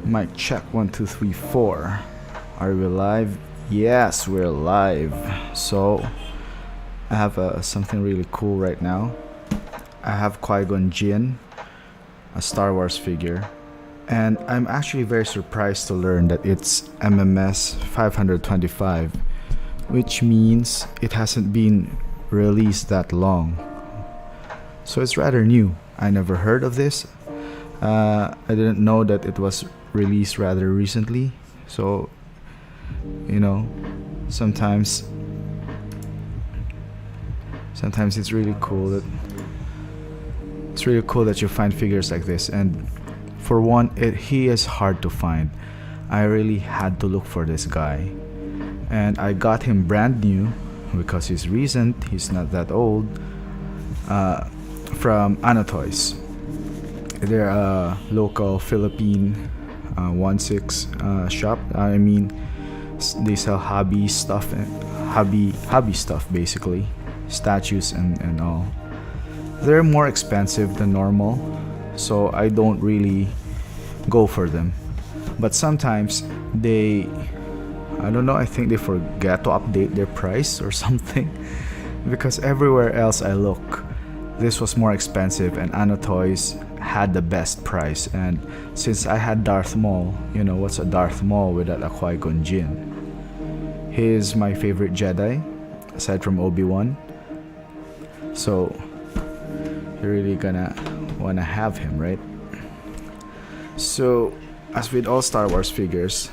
Mic check 1 2 3 4. Are we live? Yes, we're live. So I have something really cool right now. I have Qui-Gon Jinn, a Star Wars figure, and I'm actually very surprised to learn that it's MMS 525, which means it hasn't been released that long. So it's rather new. I never heard of this. I didn't know that it was released rather recently. So, sometimes it's really cool that you find figures like this. And for one, he is hard to find. I really had to look for this guy, and I got him brand new because he's recent. He's not that old. From Toys. They're a local Philippine 1/6 shop. They sell hobby stuff basically, statues and all. They're more expensive than normal, so I don't really go for them. But sometimes I think they forget to update their price or something, because everywhere else I look, this was more expensive, and Toys had the best price. And since I had Darth Maul, what's a Darth Maul without a Qui-Gon Jinn? He's my favorite Jedi, aside from Obi-Wan. So you're really gonna wanna have him, right? So, as with all Star Wars figures,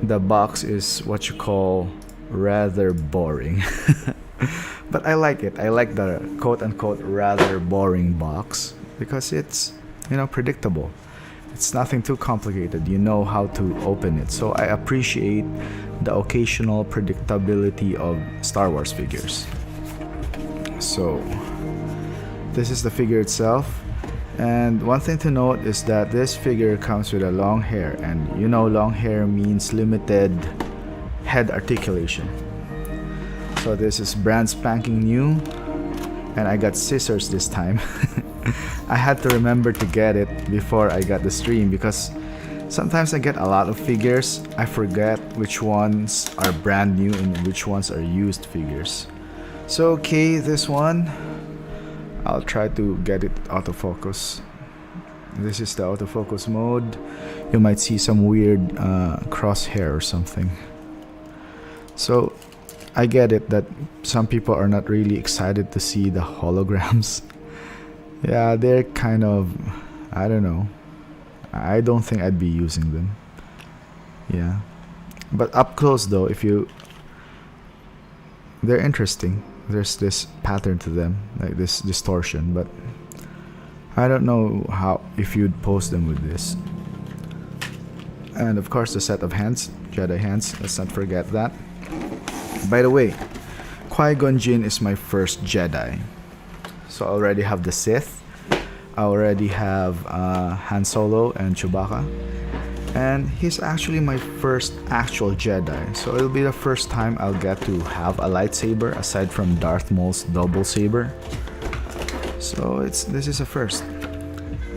the box is what you call rather boring. But I like it. I like the quote-unquote rather boring box because it's, predictable. It's nothing too complicated. You know how to open it. So I appreciate the occasional predictability of Star Wars figures. So this is the figure itself. And one thing to note is that this figure comes with a long hair. And long hair means limited head articulation. So this is brand spanking new, and I got scissors this time. I had to remember to get it before I got the stream, because sometimes I get a lot of figures. I forget which ones are brand new and which ones are used figures. So okay, this one, I'll try to get it autofocus. This is the autofocus mode. You might see some weird crosshair or something. So I get it that some people are not really excited to see the holograms. Yeah, they're kind of, I don't know. I don't think I'd be using them. Yeah. But up close though, they're interesting. There's this pattern to them, like this distortion, but I don't know if you'd pose them with this. And of course the set of hands, Jedi hands, let's not forget that. By the way, Qui-Gon Jinn is my first Jedi. So I already have the Sith. I already have Han Solo and Chewbacca. And he's actually my first actual Jedi. So it'll be the first time I'll get to have a lightsaber aside from Darth Maul's double saber. So this is a first.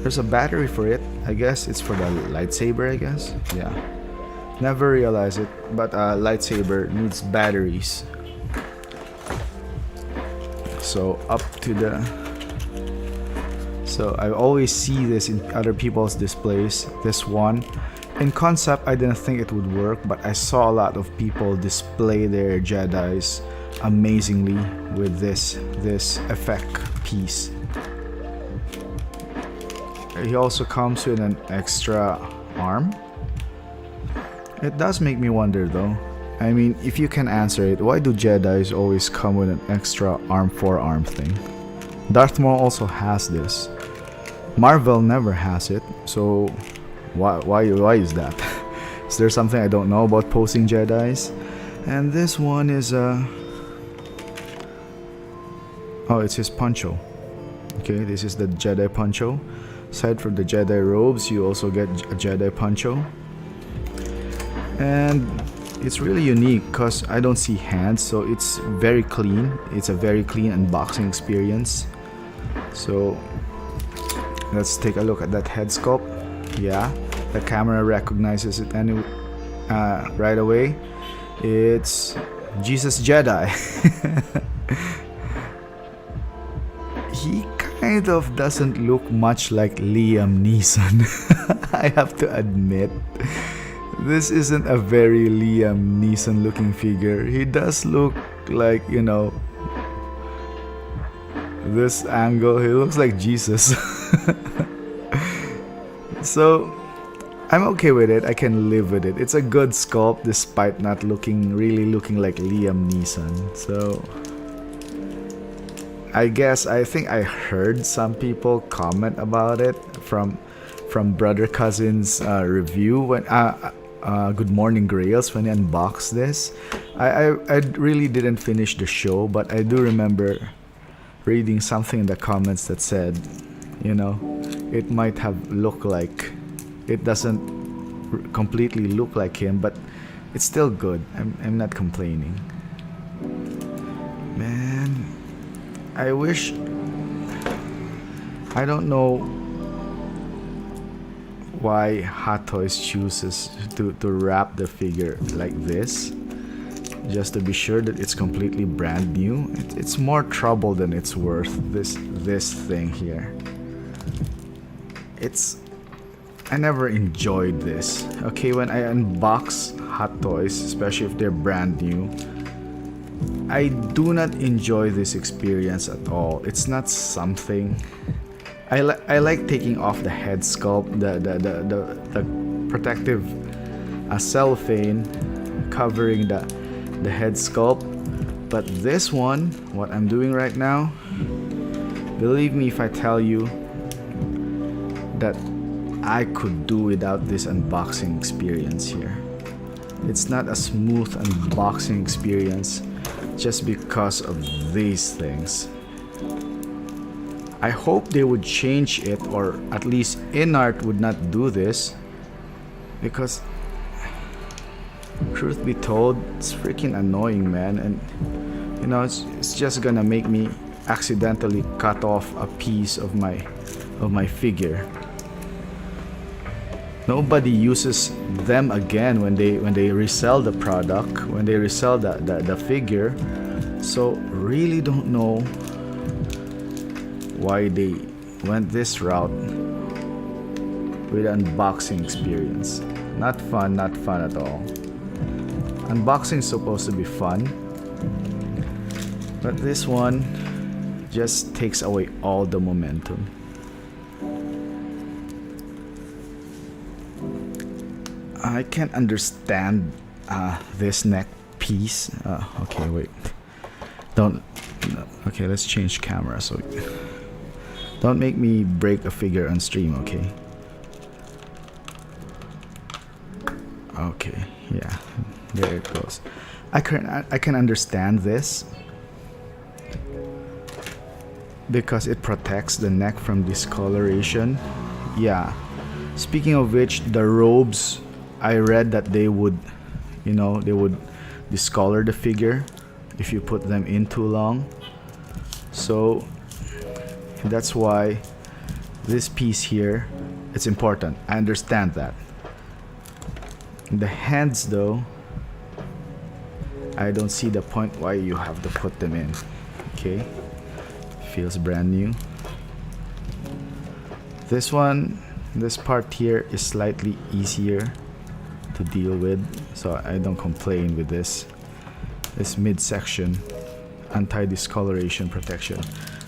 There's a battery for it. I guess it's for the lightsaber, I guess. Yeah. Never realized it, but a lightsaber needs batteries. So I always see this in other people's displays. This one, in concept, I didn't think it would work, but I saw a lot of people display their Jedis amazingly with this effect piece. He also comes with an extra arm. It does make me wonder though. If you can answer it, why do Jedis always come with an extra forearm thing? Darth Maul also has this. Marvel never has it, so why is that? Is there something I don't know about posing Jedis? And this one is it's his poncho. Okay, this is the Jedi poncho. Aside from the Jedi robes, you also get a Jedi poncho. And it's really unique because I don't see hands, so it's very clean. It's a very clean unboxing experience. So let's take a look at that head sculpt. Yeah, the camera recognizes it right away. It's Jesus Jedi. He kind of doesn't look much like Liam Neeson. I have to admit. This isn't a very Liam Neeson looking figure. He does look like, this angle, he looks like Jesus. So I'm okay with it. I can live with it. It's a good sculpt despite not really looking like Liam Neeson. So I think I heard some people comment about it from Brother Cousin's review when Good Morning Grails when he unboxed this. I really didn't finish the show, but I do remember reading something in the comments that said, it might have looked like, it doesn't completely look like him, but it's still good. I'm not complaining. Man, I don't know why Hot Toys chooses to wrap the figure like this, just to be sure that it's completely brand new. It's more trouble than it's worth, this thing here. I never enjoyed this. Okay, when I unbox Hot Toys, especially if they're brand new, I do not enjoy this experience at all. It's not something. I like taking off the head sculpt, the protective cellophane covering the head sculpt. But this one, what I'm doing right now, believe me if I tell you that I could do without this unboxing experience here. It's not a smooth unboxing experience just because of these things. I hope they would change it, or at least InArt would not do this, because truth be told, it's freaking annoying, man. And it's just gonna make me accidentally cut off a piece of my figure. Nobody uses them again when they resell the product, when they resell the figure. So really don't know why they went this route with unboxing experience. Not fun at all. Unboxing is supposed to be fun, but this one just takes away all the momentum. I can't understand this neck piece. Okay, wait. Okay, let's change camera. So don't make me break a figure on stream, okay? Okay, yeah, there it goes. I can understand this because it protects the neck from discoloration. Yeah. Speaking of which, the robes, I read that they would discolor the figure if you put them in too long. So that's why this piece here, it's important. I understand that. The hands though, I don't see the point why you have to put them in. Okay, feels brand new. This part here is slightly easier to deal with, so I don't complain with this midsection anti-discoloration protection.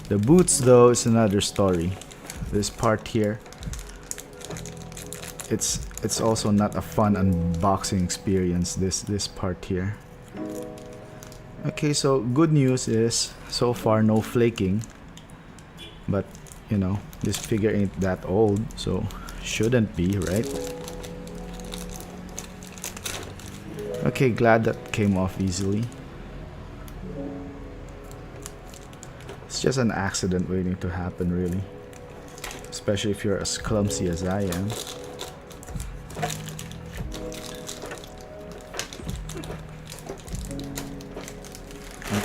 The boots though is another story. This part here, it's also not a fun unboxing experience, this part here. Okay, so good news is so far no flaking, but this figure ain't that old, so shouldn't be, right? Okay, glad that came off easily. It's just an accident waiting to happen, really. Especially if you're as clumsy as I am.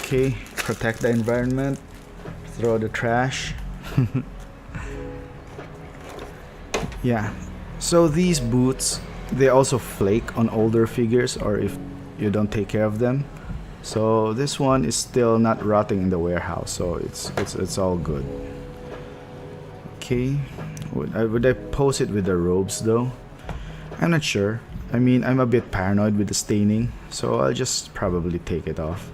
Okay, protect the environment. Throw the trash. Yeah, So these boots, they also flake on older figures or if you don't take care of them. So this one is still not rotting in the warehouse, so it's all good. Okay, would I pose it with the robes though? I'm not sure. I mean, I'm a bit paranoid with the staining, so I'll just probably take it off.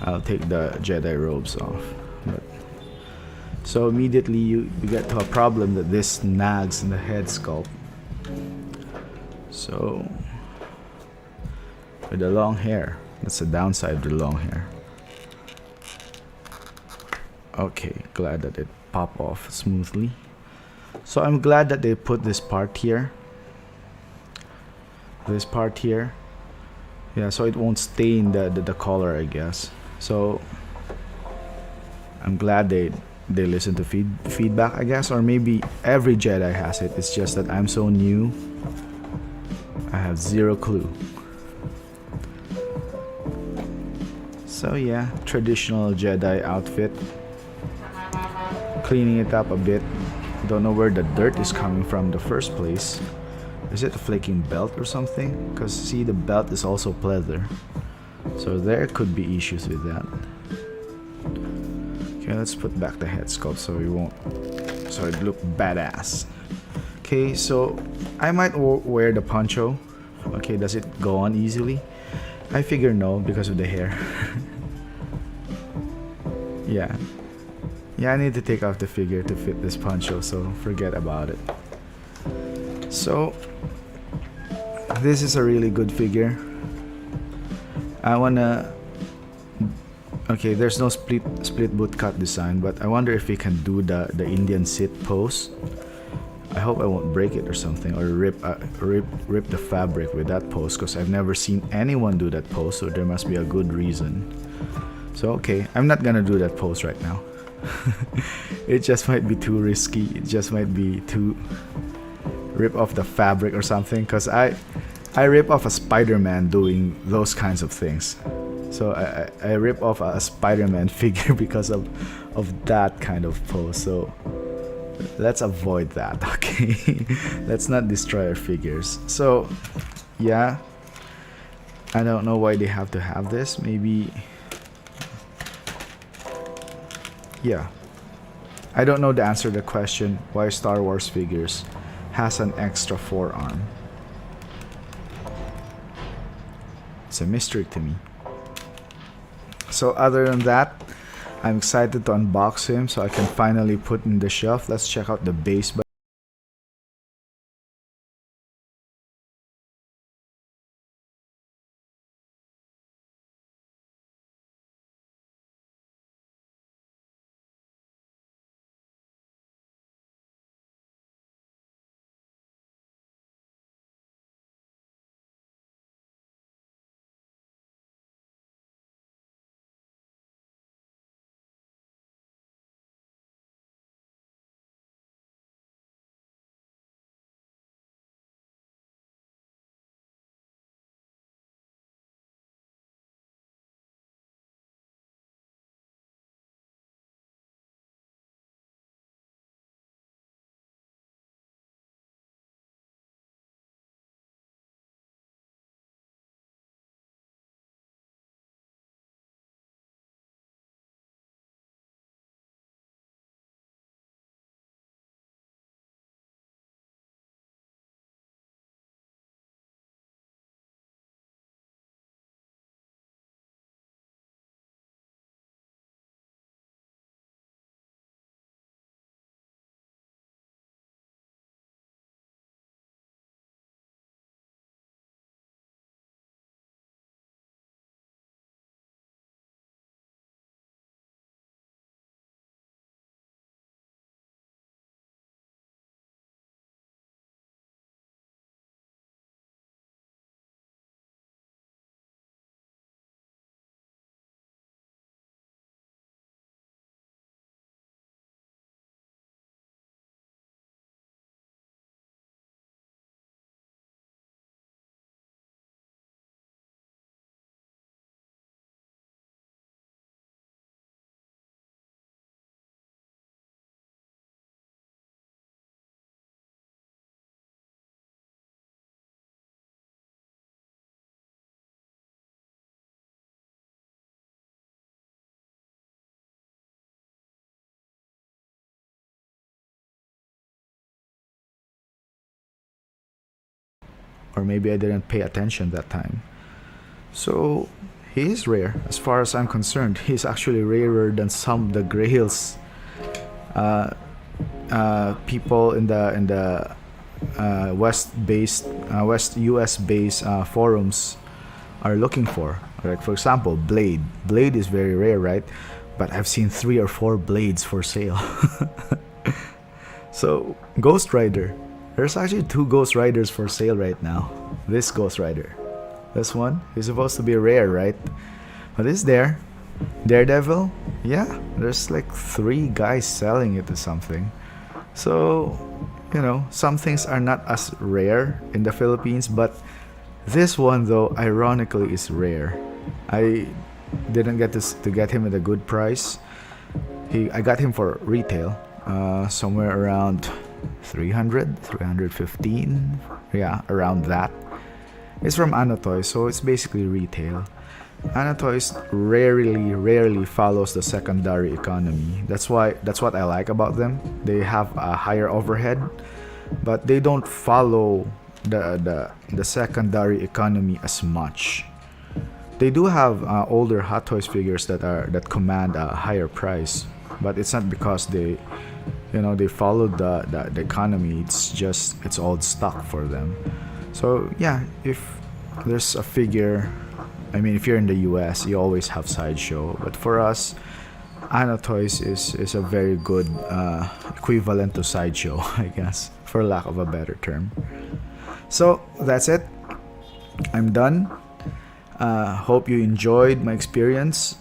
I'll take the Jedi robes off. But so immediately you get to a problem that this nags in the head sculpt. So with the long hair, that's the downside of the long hair. Okay, glad that it popped off smoothly. So I'm glad that they put this part here. This part here. Yeah, so it won't stain the color, I guess. So I'm glad they listen to feedback, I guess, or maybe every Jedi has it. It's just that I'm so new. I have zero clue. So yeah, traditional Jedi outfit. Cleaning it up a bit. Don't know where the dirt is coming from in the first place. Is it a flaking belt or something? Because see, the belt is also pleather. So there could be issues with that. Okay, let's put back the head sculpt so it look badass. Okay, so I might wear the poncho. Okay, does it go on easily? I figure no, because of the hair. Yeah. Yeah, I need to take off the figure to fit this poncho, so forget about it. So this is a really good figure. I wanna... Okay, there's no split boot cut design, but I wonder if we can do the Indian sit pose. I hope I won't break it or something, or rip the fabric with that pose, because I've never seen anyone do that pose, so there must be a good reason. So okay, I'm not gonna do that pose right now. It just might be too risky. It just might be too... rip off the fabric or something, because I rip off a Spider-Man doing those kinds of things. So I rip off a Spider-Man figure because of that kind of pose. So let's avoid that, okay? Let's not destroy our figures. So yeah, I don't know why they have to have this. Maybe... Yeah, I don't know the answer to the question why Star Wars figures has an extra forearm. It's a mystery to me. So other than that, I'm excited to unbox him so I can finally put in the shelf. Let's check out the base. or maybe I didn't pay attention that time. So he is rare as far as I'm concerned. He's actually rarer than some of the grails people in the West US based forums are looking for. Like for example, Blade. Blade is very rare, right? But I've seen 3 or 4 blades for sale. So Ghost Rider. There's actually 2 Ghost Riders for sale right now. This Ghost Rider. This one is supposed to be rare, right? But it's there. Daredevil. Yeah, there's like 3 guys selling it or something. So, you know, some things are not as rare in the Philippines, but this one though, ironically, is rare. I didn't get to get him at a good price. I got him for retail, somewhere around 315, yeah, around that. It's from Anotoy, so it's basically retail. Anotoys rarely follows the secondary economy. That's what I like about them. They have a higher overhead, but they don't follow the secondary economy as much. They do have older Hot Toys figures that command a higher price, but it's not because they follow the economy. It's just it's old stock for them. So yeah, if there's a figure, I mean, if you're in the US, you always have Sideshow. But for us, Anno Toys is a very good equivalent to Sideshow, I guess, for lack of a better term. So that's it. I'm done. Hope you enjoyed my experience.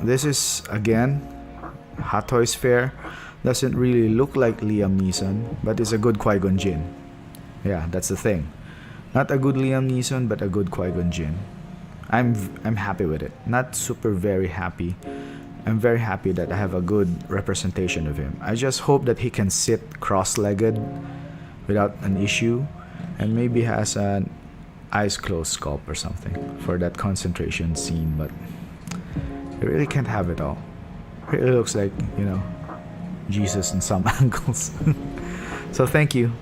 This is, again, Hot Toys Fair. Doesn't really look like Liam Neeson, but it's a good Qui-Gon Jinn. Yeah, that's the thing. Not a good Liam Neeson, but a good Qui-Gon Jinn. I'm happy with it. Not super very happy. I'm very happy that I have a good representation of him. I just hope that he can sit cross-legged without an issue, and maybe has an eyes closed sculpt or something for that concentration scene, but you really can't have it all. It really looks like, Jesus in some angles. So thank you.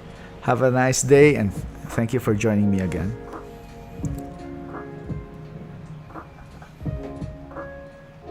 Have a nice day, and thank you for joining me again.